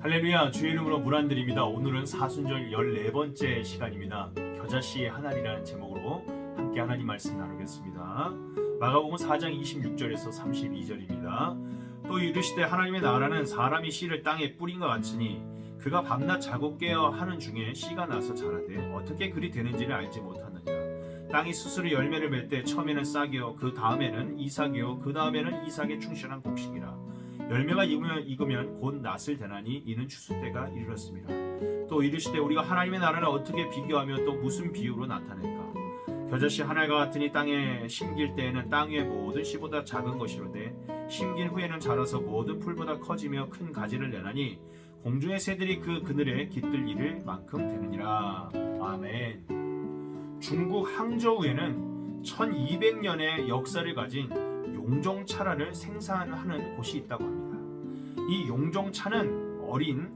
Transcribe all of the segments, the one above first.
할렐루야, 주의 이름으로 문안드립니다. 오늘은 사순절 14번째 시간입니다. 겨자씨의 하나리라는 제목으로 함께 하나님 말씀 나누겠습니다. 마가복음 4장 26절에서 32절입니다. 또 이르시되 하나님의 나라는 사람이 씨를 땅에 뿌린 것 같으니 그가 밤낮 자고 깨어 하는 중에 씨가 나서 자라되 어떻게 그리 되는지를 알지 못하느니라. 땅이 스스로 열매를 맺을 때 처음에는 싹이요 그 다음에는 이삭이요 그 다음에는 이삭에 충실한 곡식이라. 열매가 익으면 곧 낫을 대나니 이는 추수 때가 이르렀습니다. 또 이르시되 우리가 하나님의 나라를 어떻게 비교하며 또 무슨 비유로 나타낼까? 겨자씨 하나가 같으니 땅에 심길 때에는 땅 위의 모든 씨보다 작은 것이로되 심긴 후에는 자라서 모든 풀보다 커지며 큰 가지를 내나니 공중의 새들이 그 그늘에 깃들 이를 만큼 되느니라. 아멘. 중국 항저우에는 1200년의 역사를 가진 용종차라를 생산하는 곳이 있다고 합니다. 이 용종차는 어린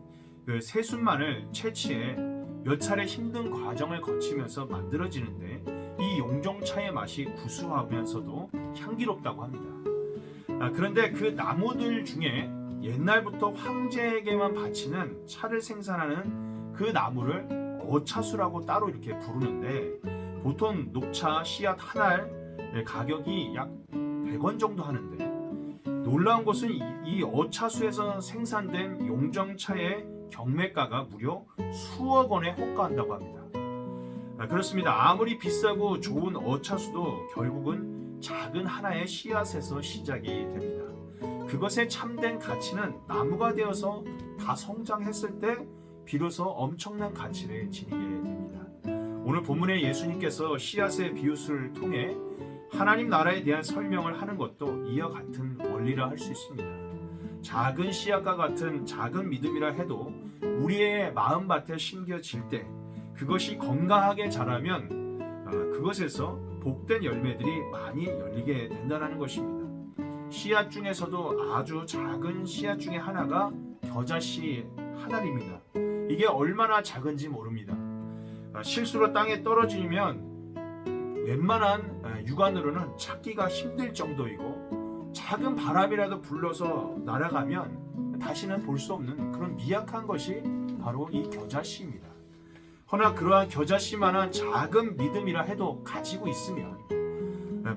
새순만을 채취해 몇 차례 힘든 과정을 거치면서 만들어지는데 이 용종차의 맛이 구수하면서도 향기롭다고 합니다. 그런데 그 나무들 중에 옛날부터 황제에게만 바치는 차를 생산하는 그 나무를 어차수라고 따로 이렇게 부르는데 보통 녹차 씨앗 한 알 가격이 약 100원 정도 하는데 놀라운 것은 이 어차수에서 생산된 용종차의 경매가가 무려 수억 원에 호가한다고 합니다. 그렇습니다. 아무리 비싸고 좋은 어차수도 결국은 작은 하나의 씨앗에서 시작이 됩니다. 그것의 참된 가치는 나무가 되어서 다 성장했을 때 비로소 엄청난 가치를 지니게 됩니다. 오늘 본문에 예수님께서 씨앗의 비유를 통해 하나님 나라에 대한 설명을 하는 것도 이와 같은 원리라 할 수 있습니다. 작은 씨앗과 같은 작은 믿음이라 해도 우리의 마음밭에 심겨질 때 그것이 건강하게 자라면 그것에서 복된 열매들이 많이 열리게 된다는 것입니다. 씨앗 중에서도 아주 작은 씨앗 중에 하나가 겨자씨 하나입니다. 이게 얼마나 작은지 모릅니다. 실수로 땅에 떨어지면 웬만한 육안으로는 찾기가 힘들 정도이고 작은 바람이라도 불러서 날아가면 다시는 볼 수 없는 그런 미약한 것이 바로 이 겨자씨입니다. 허나 그러한 겨자씨만한 작은 믿음이라 해도 가지고 있으면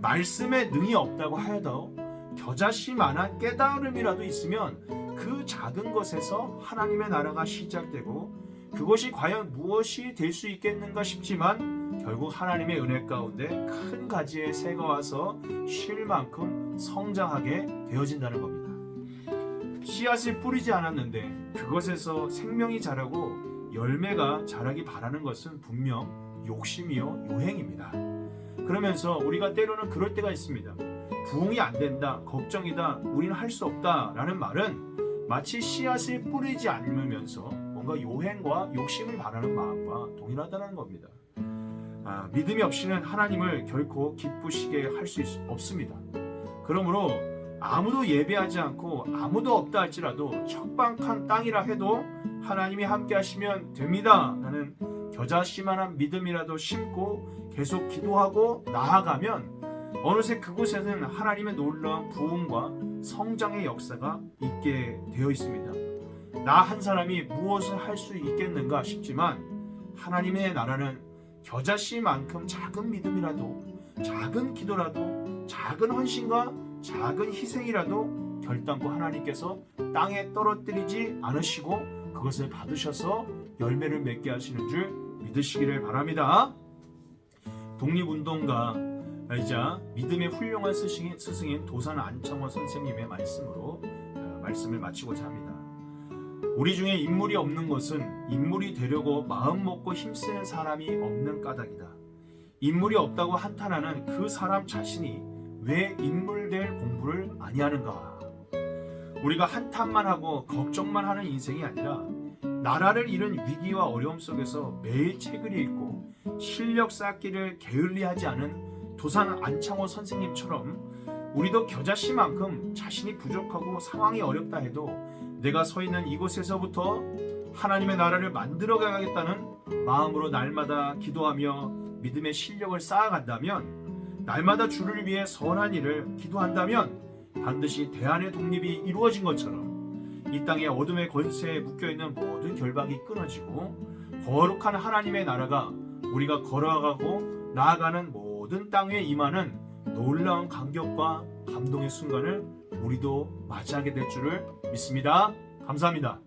말씀에 능이 없다고 하여도 겨자씨만한 깨달음이라도 있으면 그 작은 것에서 하나님의 나라가 시작되고 그것이 과연 무엇이 될 수 있겠는가 싶지만 결국 하나님의 은혜 가운데 큰 가지에 새가 와서 쉴 만큼 성장하게 되어진다는 겁니다. 씨앗을 뿌리지 않았는데 그것에서 생명이 자라고 열매가 자라기 바라는 것은 분명 욕심이요 요행입니다. 그러면서 우리가 때로는 그럴 때가 있습니다. 부흥이 안 된다, 걱정이다, 우리는 할 수 없다 라는 말은 마치 씨앗을 뿌리지 않으면서 뭔가 요행과 욕심을 바라는 마음과 동일하다는 겁니다. 믿음이 없이는 하나님을 결코 기쁘시게 할 수 없습니다. 그러므로 아무도 예배하지 않고 아무도 없다 할지라도 척박한 땅이라 해도 하나님이 함께 하시면 됩니다 라는 겨자씨만한 믿음이라도 심고 계속 기도하고 나아가면 어느새 그곳에는 하나님의 놀라운 부흥과 성장의 역사가 있게 되어 있습니다. 나 한 사람이 무엇을 할 수 있겠는가 싶지만 하나님의 나라는 겨자씨만큼 작은 믿음이라도 작은 기도라도 작은 헌신과 작은 희생이라도 결단코 하나님께서 땅에 떨어뜨리지 않으시고 그것을 받으셔서 열매를 맺게 하시는 줄 믿으시기를 바랍니다. 독립운동가이자 믿음의 훌륭한 스승인 도산 안창호 선생님의 말씀으로 말씀을 마치고자 합니다. 우리 중에 인물이 없는 것은 인물이 되려고 마음 먹고 힘쓰는 사람이 없는 까닭이다. 인물이 없다고 한탄하는 그 사람 자신이 왜 인물 될 공부를 아니하는가? 우리가 한탄만 하고 걱정만 하는 인생이 아니라 나라를 잃은 위기와 어려움 속에서 매일 책을 읽고 실력 쌓기를 게을리하지 않은 도산 안창호 선생님처럼 우리도 겨자씨만큼 자신이 부족하고 상황이 어렵다 해도 내가 서 있는 이곳에서부터 하나님의 나라를 만들어가겠다는 마음으로 날마다 기도하며 믿음의 실력을 쌓아간다면, 날마다 주를 위해 선한 일을 기도한다면 반드시 대안의 독립이 이루어진 것처럼 이 땅의 어둠의 권세에 묶여있는 모든 결박이 끊어지고 거룩한 하나님의 나라가 우리가 걸어가고 나아가는 모든 땅에 임하는 놀라운 감격과 감동의 순간을 우리도 맞이하게 될 줄을 믿습니다. 감사합니다.